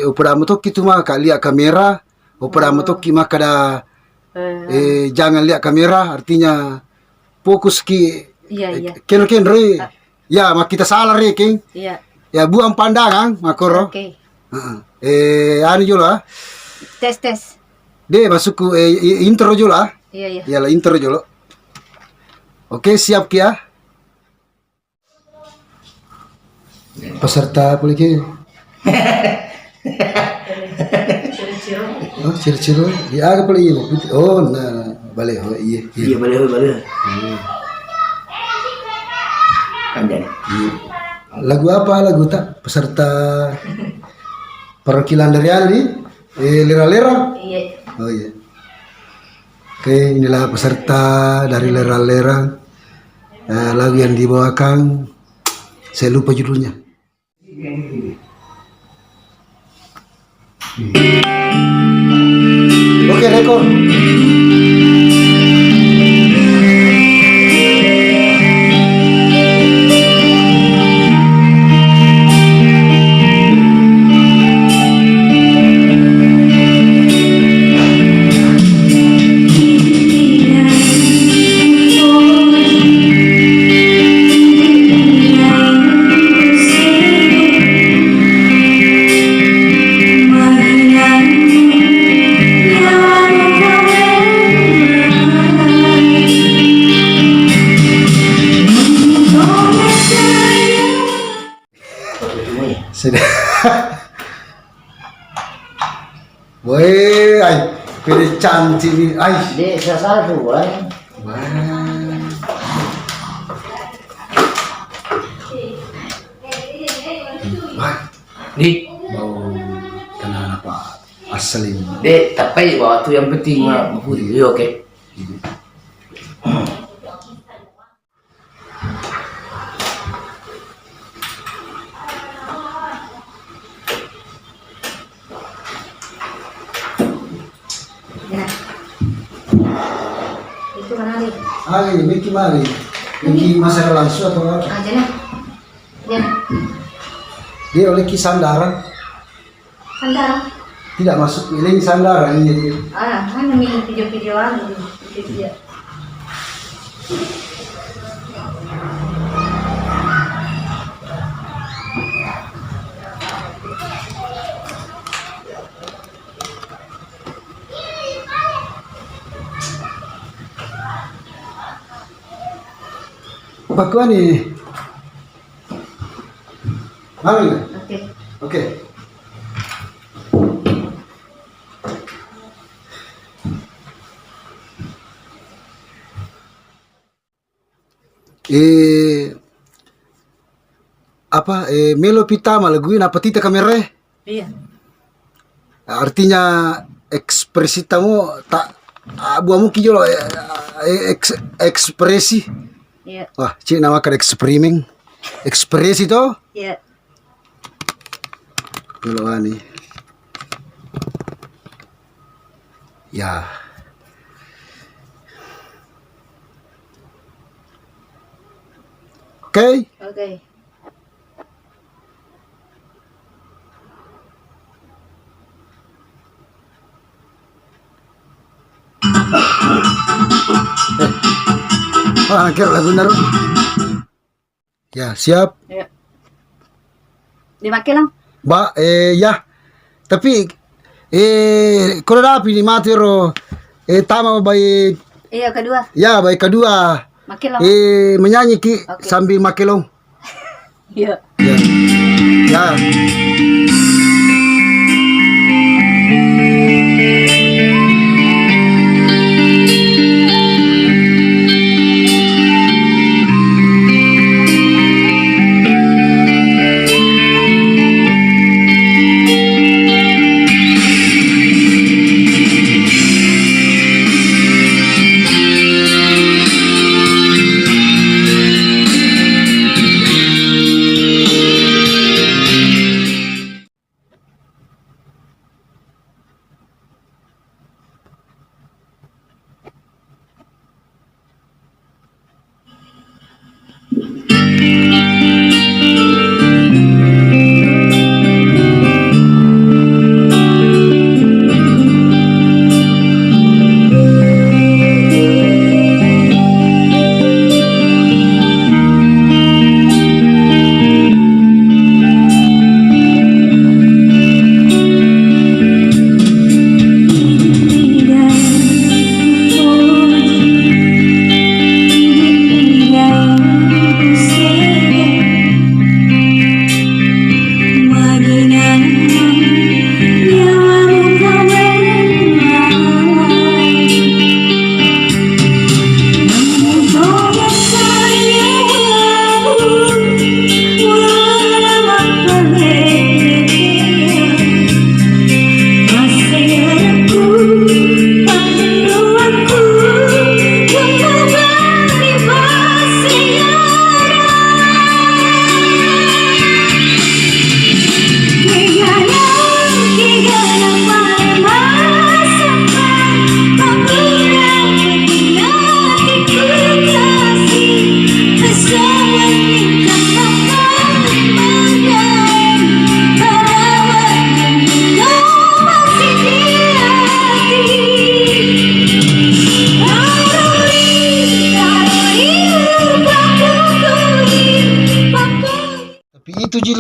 Opera mo to kituma ka lihat kamera. Opera mo to kima kada jangan lihat kamera, artinya fokus ki Iya. ken re. Ya, mak kita salah re king. Iya. Ya buang pandangan makoro. Oke. Anu jula. Tes. De masuk ke intro jula. Iya. Ya lah intro jula. Oke, siap kia. Peserta boleh ki. Oh, ciro-ciro. Ya, agak boleh iya. Oh, nah, balik. Oh, iya. Iya, balik. Kanjani. Iya. Lagu apa? Lagu tak? Peserta perwakilan dari Ali. Lera-lera. Iya. Oh iya. Oke, inilah peserta dari lera-lera. Lagu yang dibawakan, saya lupa judulnya. Oke, rekor. Sudah. Woi, ay, pilih cantik nih, ay. Dek, saya salah tuh, boy. Wah, Dik, mau kenal apa? Asal ini. dek, tapi waktu yang penting mah mahuri. Iya, oke. Itu mana nih? Miki mari. Miki masalah langsung atau apa? Jana. Dia oleh kisah Sandara. Sandara. Tidak masuk ini Sandara ini. Mana milih video-videoan video. Bakuan nih. Mari. Oke. Oke. Melo pita malaguin apa tita kamera? Iya. Artinya ekspresi tamu tak buamu kijolo ekspresi. Iya. Wah, cik nama kan ekspresi to? Iya. Kalau ani. Ya. Oke. Oke. Kira lagu naruh. Ya, siap. Iya. Dipakai lang. Ya. Tapi kalau rapi ni matero tama baik. Iya, kedua. Ya, baik kedua. Makin lang. Menyanyi ki Oke. sambil makelong. Iya. Ya.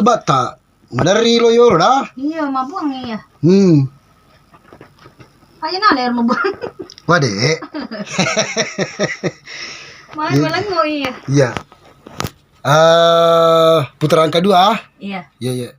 bata. Madari loyo dah. Iya, mabuang iya. Ayo na air mabuang. Wade. Malang mo iya. Iya. Putaran kedua. Iya. Iya, iya.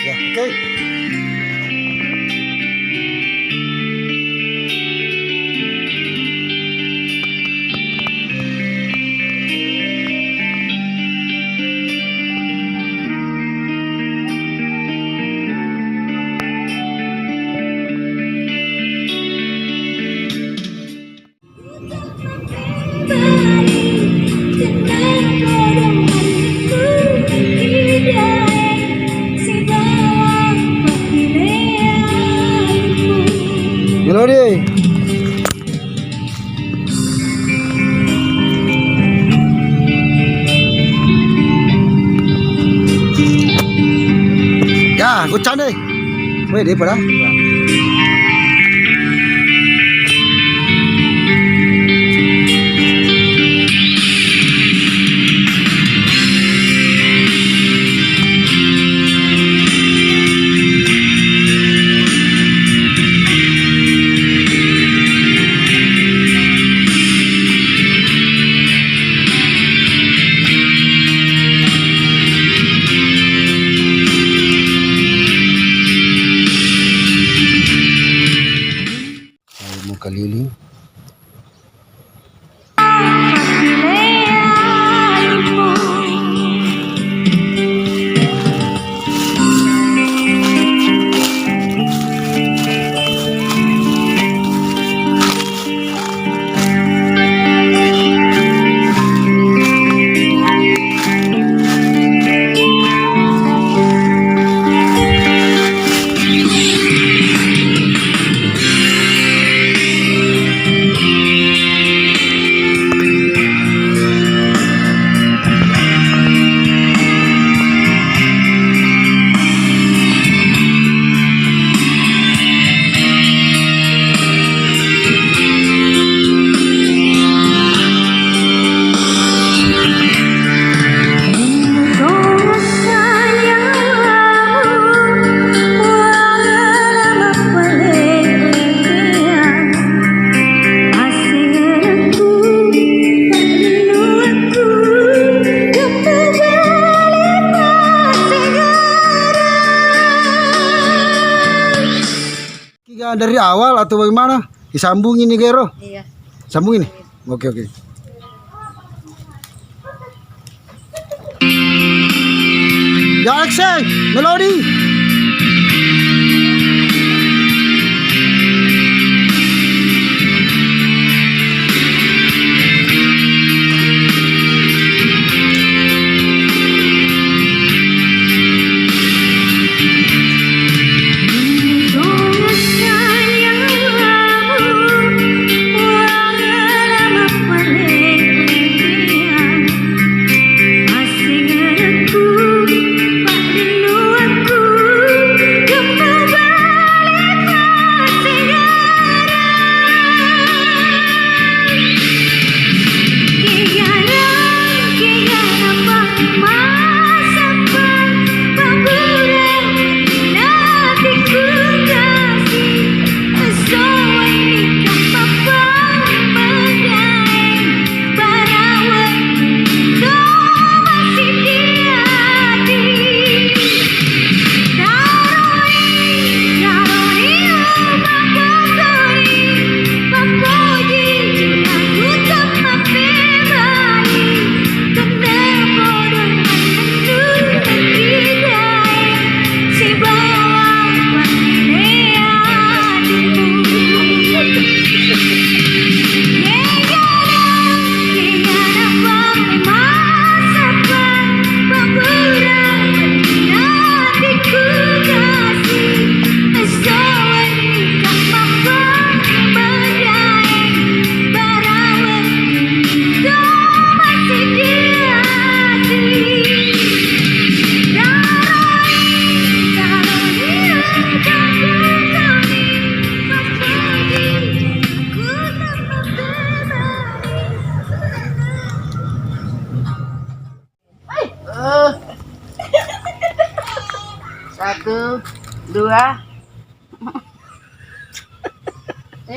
Ya, oke. Melodi. Ya, kucan deh. Weh, dia pada. Mau keliling. Dari awal atau bagaimana? Disambungin nih Gero. Iya. Sambungin nih. Oke, oke. Ya, Alexei, melodi. 1, 2.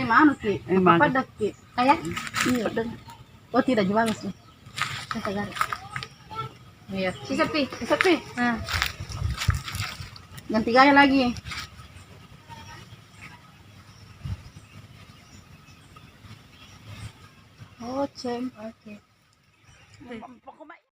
Mana Ki? Mana? Apa dah Ki? Ayah? Iya, dah. Oh, tidak jual sih. Saya gari. Iya. Sisa Pi. Sepi. Nah. Ganti gaya lagi. Oh, cem. Oke.